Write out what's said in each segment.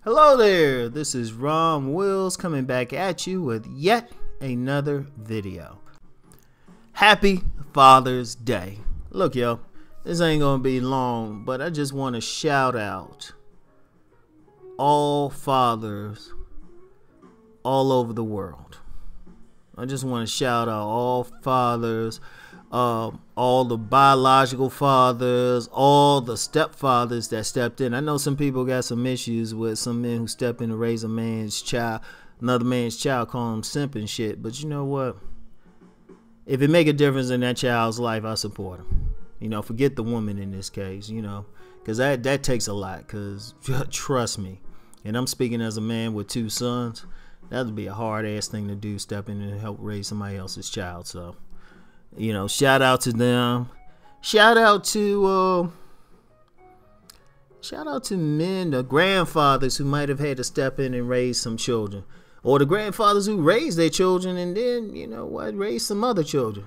Hello there, this is Ron Wills coming back at you with yet another video. Happy Father's Day. Look, yo, this ain't gonna be long, but I just want to shout out all fathers all over the world. I just want to shout out all fathers, all the biological fathers, all the stepfathers that stepped in. I know some people got some issues with some men who step in to raise a man's child, another man's child, call him simp and shit. But you know what? If it make a difference in that child's life, I support him. You know, forget the woman in this case, you know, because that takes a lot. Because trust me, and I'm speaking as a man with 2 sons, that would be a hard ass thing to do, step in and help raise somebody else's child. So, you know, shout out to them. Shout out to men, the grandfathers who might have had to step in and raise some children, or the grandfathers who raised their children and then, you know what, raised some other children.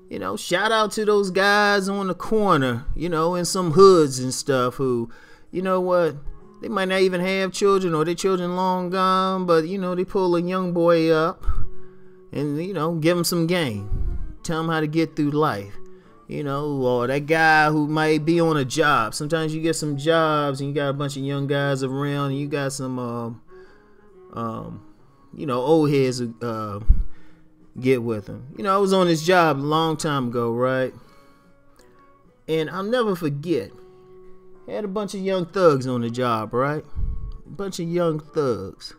You know, shout out to those guys on the corner, you know, in some hoods and stuff who, you know what, they might not even have children or their children long gone, but, you know, they pull a young boy up and, you know, give him some game. Tell him how to get through life. You know, or that guy who might be on a job. Sometimes you get some jobs and you got a bunch of young guys around and you got some, you know, old heads who get with them. You know, I was on this job a long time ago, right? And I'll never forget. Had a bunch of young thugs on the job, right? A bunch of young thugs.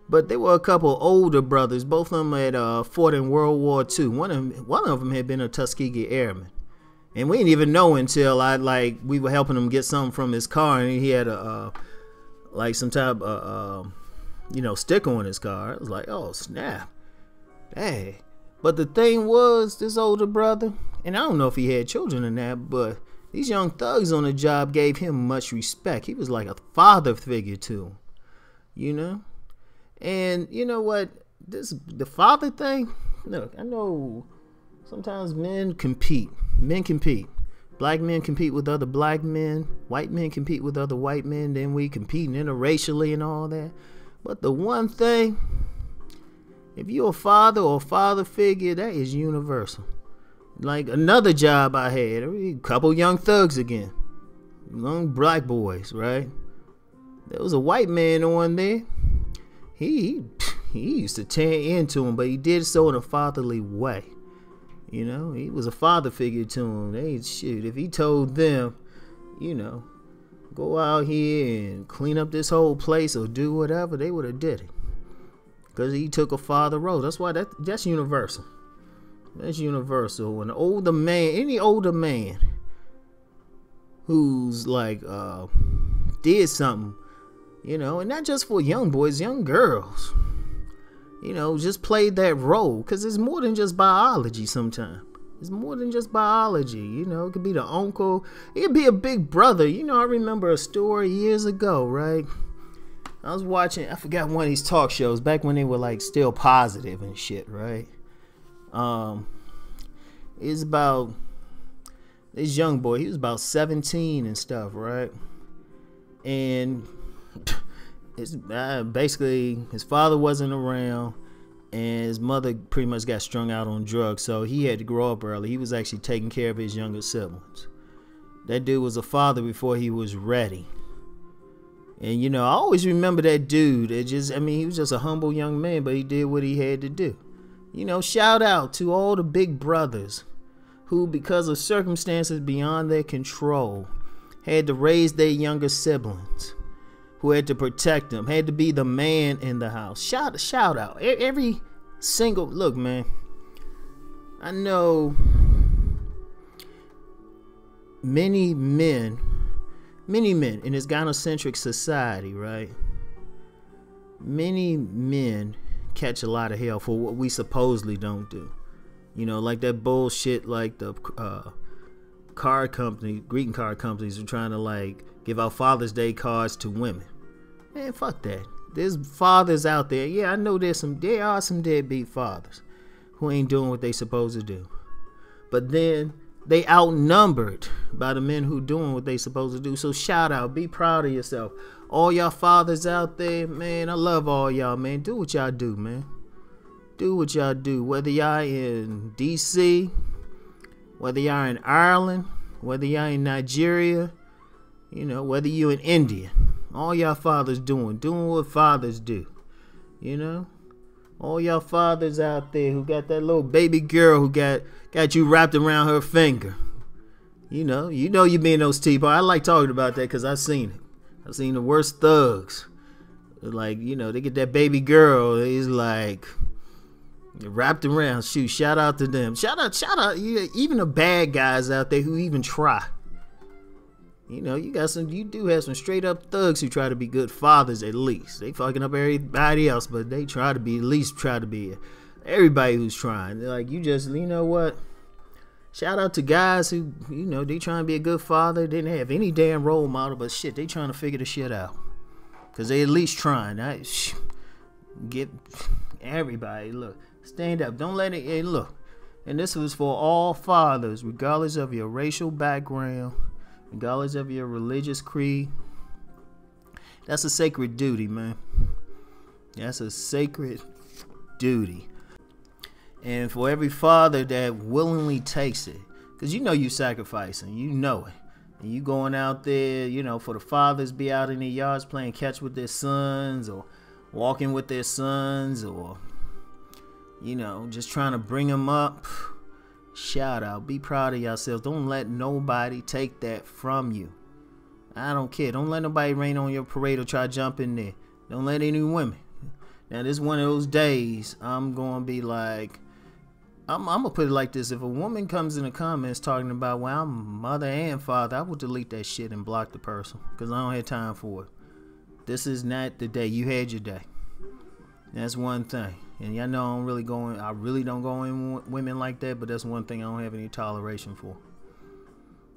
But there were a couple older brothers. Both of them had fought in World War II. One of them had been a Tuskegee Airman. And we didn't even know until we were helping him get something from his car, and he had a like some type of you know, sticker on his car. It was like, oh snap, hey. But the thing was, this older brother, and I don't know if he had children in that, but these young thugs on the job gave him much respect. He was like a father figure to him, you know. And you know what, the father thing, look, I know sometimes men compete. Black men compete with other black men, white men compete with other white men, then we compete interracially and all that. But the one thing, if you're a father or a father figure, that is universal. Like another job I had, a couple young thugs again, young black boys, right? There was a white man on there. He used to tear into him, but he did so in a fatherly way. You know, he was a father figure to him. They shoot, if he told them, you know, go out here and clean up this whole place or do whatever, they would have did it. Because he took a father role. That's why that's universal. That's universal. An older man, any older man who's like did something, you know, and not just for young boys, young girls, you know, just played that role. Because it's more than just biology sometimes. It's more than just biology, you know. It could be the uncle. It could be a big brother. You know, I remember a story years ago, right? I was watching, I forgot one of these talk shows back when they were like still positive and shit, right? It's about this young boy. He was about 17 and stuff, right? And it's basically his father wasn't around, and his mother pretty much got strung out on drugs, so he had to grow up early. He was actually taking care of his younger siblings. That dude was a father before he was ready. And you know, I always remember that dude. I mean, he was just a humble young man, but he did what he had to do. You know, shout out to all the big brothers who, because of circumstances beyond their control, had to raise their younger siblings, who had to protect them, had to be the man in the house. Shout out. Every single, look, man, I know many men in this gynocentric society, right? Many men catch a lot of hell for what we supposedly don't do. You know, like that bullshit, like the greeting card companies are trying to like give out Father's Day cards to women. Man, fuck that. There's fathers out there. Yeah, I know there are some deadbeat fathers who ain't doing what they supposed to do. But then they outnumbered by the men who doing what they supposed to do. So shout out, be proud of yourself. All y'all fathers out there, man, I love all y'all, man. Do what y'all do, man. Do what y'all do. Whether y'all in DC, whether y'all in Ireland, whether y'all in Nigeria, you know, whether you in India, all y'all fathers doing what fathers do, you know. All y'all fathers out there who got that little baby girl who got you wrapped around her finger. You know you being those people. I like talking about that because I've seen it. I've seen the worst thugs. Like, you know, they get that baby girl. He's like wrapped around. Shoot, shout out to them. Shout out. Even the bad guys out there who even try. You know, you do have some straight up thugs who try to be good fathers at least. They fucking up everybody else, but they try to be everybody who's trying. They're like, you know what? Shout out to guys who, you know, they trying to be a good father. They didn't have any damn role model, but shit, they trying to figure the shit out. Because they at least trying. Get everybody, look, stand up. Don't let it, hey, look. And this was for all fathers, regardless of your racial background, regardless of your religious creed. That's a sacred duty, man. That's a sacred duty. And for every father that willingly takes it, because you know you sacrificing, you know it. And you going out there, you know, for the fathers be out in their yards playing catch with their sons or walking with their sons or, you know, just trying to bring them up. Shout out. Be proud of yourselves. Don't let nobody take that from you. I don't care. Don't let nobody rain on your parade or try to jump in there. Don't let any women. Now, this is one of those days I'm going to be like, I'm going to put it like this. If a woman comes in the comments talking about, well, I'm mother and father, I will delete that shit and block the person because I don't have time for it. This is not the day. You had your day. That's one thing. And y'all know I really don't go in women like that, but that's one thing I don't have any toleration for.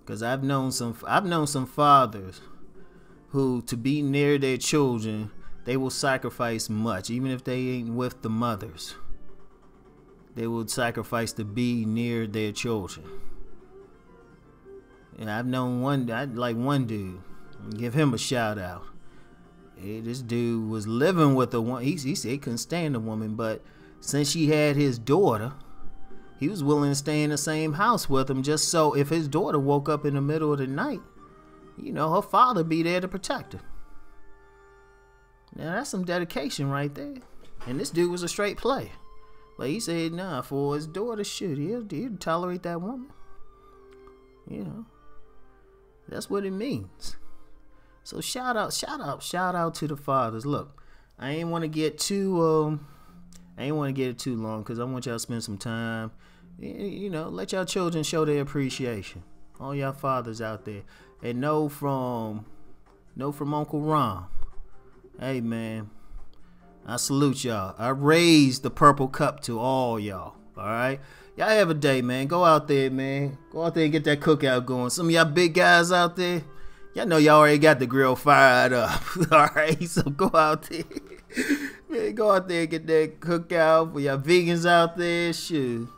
Because I've known some fathers who, to be near their children, they will sacrifice much, even if they ain't with the mothers. They will sacrifice to be near their children. And I've known one dude, give him a shout out. Hey, this dude was living with a woman. He said he couldn't stand the woman, but since she had his daughter, he was willing to stay in the same house with him just so if his daughter woke up in the middle of the night, you know, her father be there to protect her. Now that's some dedication right there. And this dude was a straight player. But he said, nah, for his daughter, shit, he'll tolerate that woman. You know, that's what it means. So shout out to the fathers. Look, I ain't want to get too long because I want y'all to spend some time. You know, let y'all children show their appreciation. All y'all fathers out there, and know from Uncle Ron. Hey man, I salute y'all. I raise the purple cup to all y'all. All right, y'all have a day, man. Go out there, man. Go out there and get that cookout going. Some of y'all big guys out there, y'all know y'all already got the grill fired up. All right, so go out there. Man, go out there and get that cookout. For y'all vegans out there, shoot.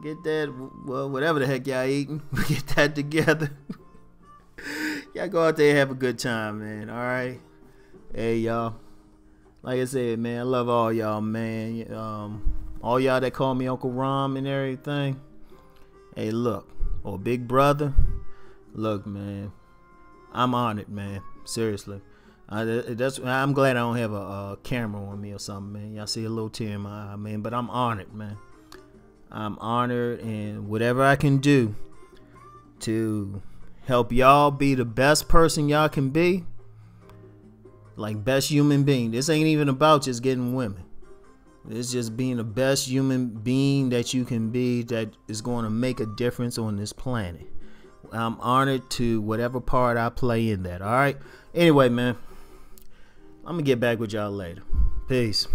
Get that, well, whatever the heck y'all eating. Get that together. Y'all go out there and have a good time, man. All right. Hey, y'all. Like I said, man, I love all y'all, man. All y'all that call me Uncle Rom and everything. Hey, look. Or Big Brother. Look, man. I'm honored, man. Seriously. I'm glad I don't have a camera on me or something, man. Y'all see a little tear in my eye, man. But I'm honored, man. I'm honored, and whatever I can do to help y'all be the best person y'all can be, like best human being. This ain't even about just getting women. It's just being the best human being that you can be that is going to make a difference on this planet. I'm honored to whatever part I play in that. All right. Anyway, man, I'm going to get back with y'all later. Peace.